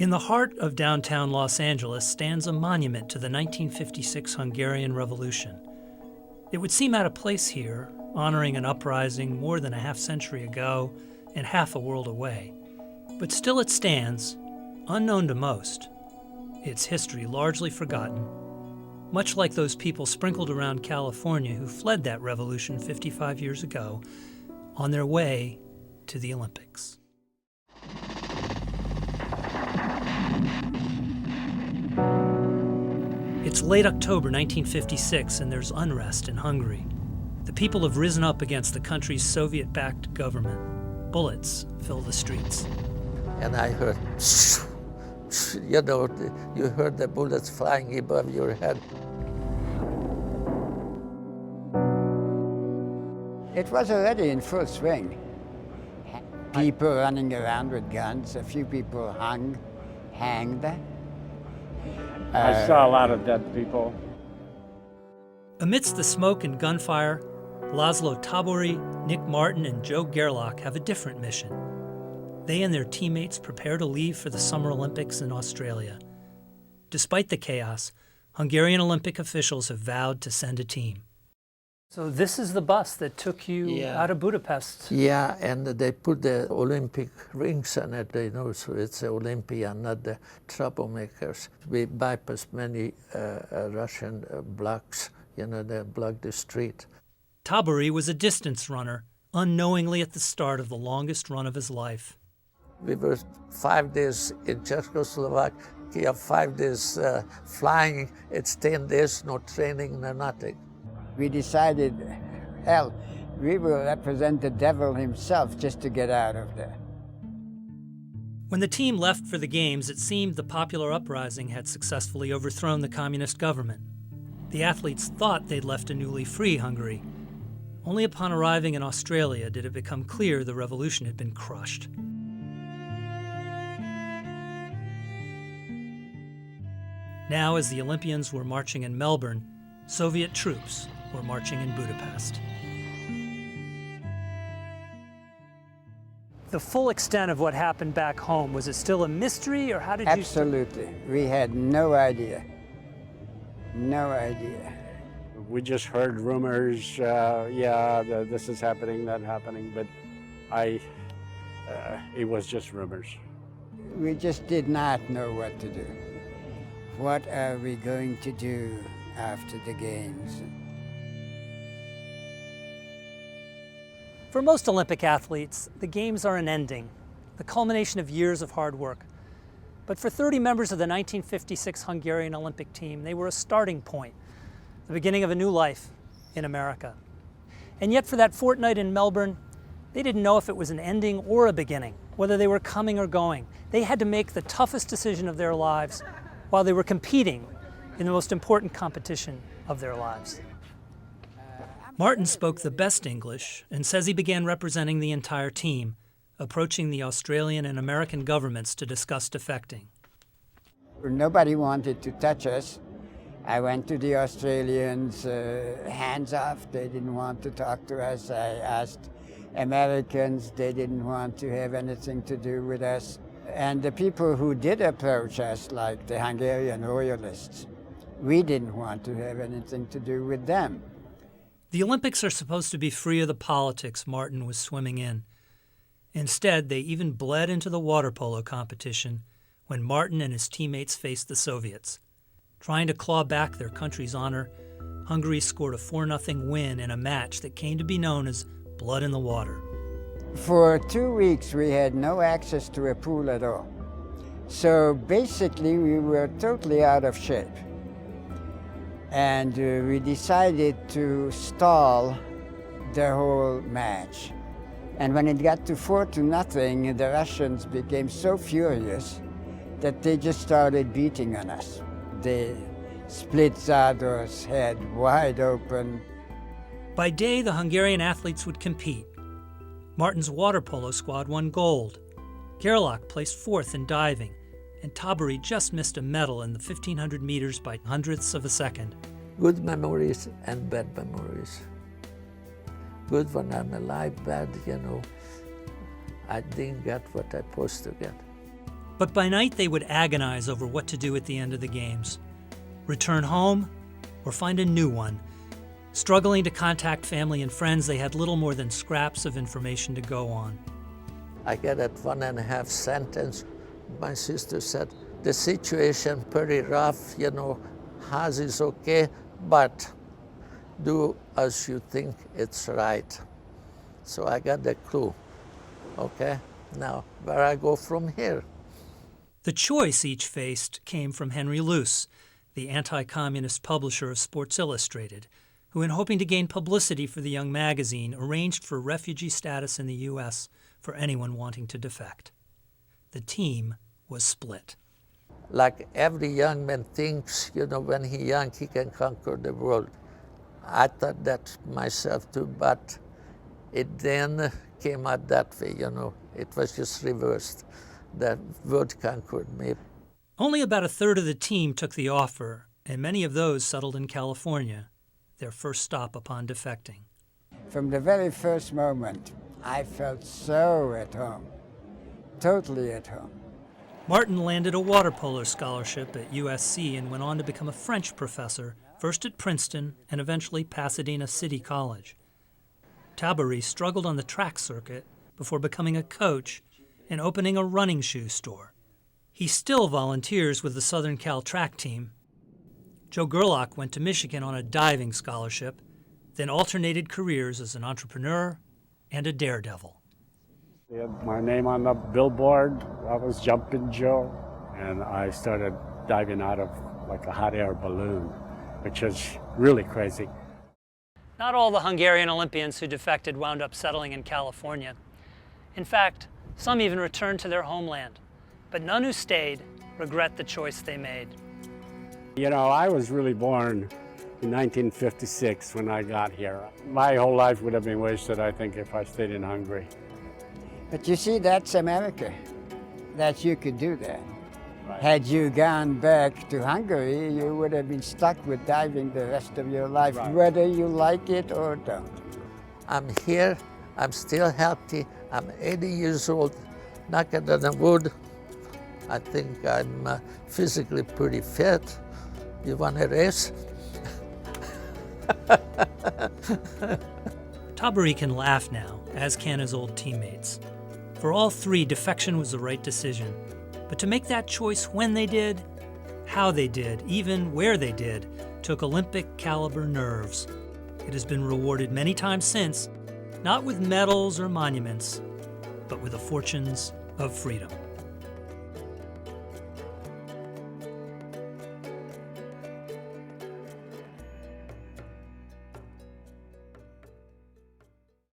In the heart of downtown Los Angeles stands a monument to the 1956 Hungarian Revolution. It would seem out of place here, honoring an uprising more than a half-century ago and half a world away. But still it stands, unknown to most, its history largely forgotten, much like those people sprinkled around California who fled that revolution 55 years ago on their way to the Olympics. It's late October 1956 and there's unrest in Hungary. The people have risen up against the country's Soviet-backed government. Bullets fill the streets. And I heard, you heard the bullets flying above your head. It was already in full swing. People running around with guns, a few people hanged. I saw a lot of dead people. Amidst the smoke and gunfire, Laszlo Tabori, Nick Martin, and Joe Gerlach have a different mission. They and their teammates prepare to leave for the Summer Olympics in Australia. Despite the chaos, Hungarian Olympic officials have vowed to send a team. So this is the bus that took you out of Budapest. Yeah, and they put the Olympic rings on it, so it's the Olympian, not the troublemakers. We bypassed many Russian blocks, they blocked the street. Tabori was a distance runner, unknowingly at the start of the longest run of his life. We were 5 days in Czechoslovakia, 5 days flying. It's 10 days, no training, no nothing. We decided, hell, we will represent the devil himself just to get out of there. When the team left for the games, it seemed the popular uprising had successfully overthrown the communist government. The athletes thought they'd left a newly free Hungary. Only upon arriving in Australia did it become clear the revolution had been crushed. Now, as the Olympians were marching in Melbourne, Soviet troops were marching in Budapest. The full extent of what happened back home, was it still a mystery, or how did you... Absolutely. We had no idea. No idea. We just heard rumors, this is happening, that happening, but it was just rumors. We just did not know what to do. What are we going to do after the games? For most Olympic athletes, the games are an ending, the culmination of years of hard work. But for 30 members of the 1956 Hungarian Olympic team, they were a starting point, the beginning of a new life in America. And yet for that fortnight in Melbourne, they didn't know if it was an ending or a beginning, whether they were coming or going. They had to make the toughest decision of their lives while they were competing in the most important competition of their lives. Martin spoke the best English and says he began representing the entire team, approaching the Australian and American governments to discuss defecting. Nobody wanted to touch us. I went to the Australians, hands off, they didn't want to talk to us. I asked Americans, they didn't want to have anything to do with us. And the people who did approach us, like the Hungarian royalists, we didn't want to have anything to do with them. The Olympics are supposed to be free of the politics Martin was swimming in. Instead, they even bled into the water polo competition when Martin and his teammates faced the Soviets. Trying to claw back their country's honor, Hungary scored a 4-0 win in a match that came to be known as blood in the water. For 2 weeks, we had no access to a pool at all. So basically, we were totally out of shape. And we decided to stall the whole match. And when it got to 4-0, the Russians became so furious that they just started beating on us. They split Zador's head wide open. By day, the Hungarian athletes would compete. Martin's water polo squad won gold. Gerlach placed 4th in diving, and Tabori just missed a medal in the 1,500 meters by hundredths of a second. Good memories and bad memories. Good when I'm alive, bad, I didn't get what I supposed to get. But by night they would agonize over what to do at the end of the games. Return home or find a new one. Struggling to contact family and friends, they had little more than scraps of information to go on. I get that 1.5 sentence. My sister said, the situation pretty rough, you know, house is okay, but do as you think it's right. So I got the clue. Okay, now where I go from here? The choice each faced came from Henry Luce, the anti-communist publisher of Sports Illustrated, who, in hoping to gain publicity for the young magazine, arranged for refugee status in the U.S. for anyone wanting to defect. The team was split. Like every young man thinks, you know, when he's young, he can conquer the world. I thought that myself too, but it then came out that way, you know. It was just reversed. The world conquered me. Only about a third of the team took the offer, and many of those settled in California, their first stop upon defecting. From the very first moment, I felt so at home, totally at home. Martin landed a water polo scholarship at USC and went on to become a French professor, first at Princeton and eventually Pasadena City College. Tabary struggled on the track circuit before becoming a coach and opening a running shoe store. He still volunteers with the Southern Cal track team. Joe Gerlach went to Michigan on a diving scholarship, then alternated careers as an entrepreneur and a daredevil. They had my name on the billboard. I was Jumping Joe, and I started diving out of like a hot air balloon, which is really crazy. Not all the Hungarian Olympians who defected wound up settling in California. In fact, some even returned to their homeland, but none who stayed regret the choice they made. You know, I was really born in 1956 when I got here. My whole life would have been wasted, I think, if I stayed in Hungary. But you see, that's America, that you could do that. Right. Had you gone back to Hungary, you would have been stuck with diving the rest of your life, Right. whether you like it or don't. I'm here, I'm still healthy, I'm 80 years old, knock on the wood. I think I'm physically pretty fit. You want a race? Tabary can laugh now, as can his old teammates. For all three, defection was the right decision. But to make that choice when they did, how they did, even where they did, took Olympic-caliber nerves. It has been rewarded many times since, not with medals or monuments, but with the fortunes of freedom.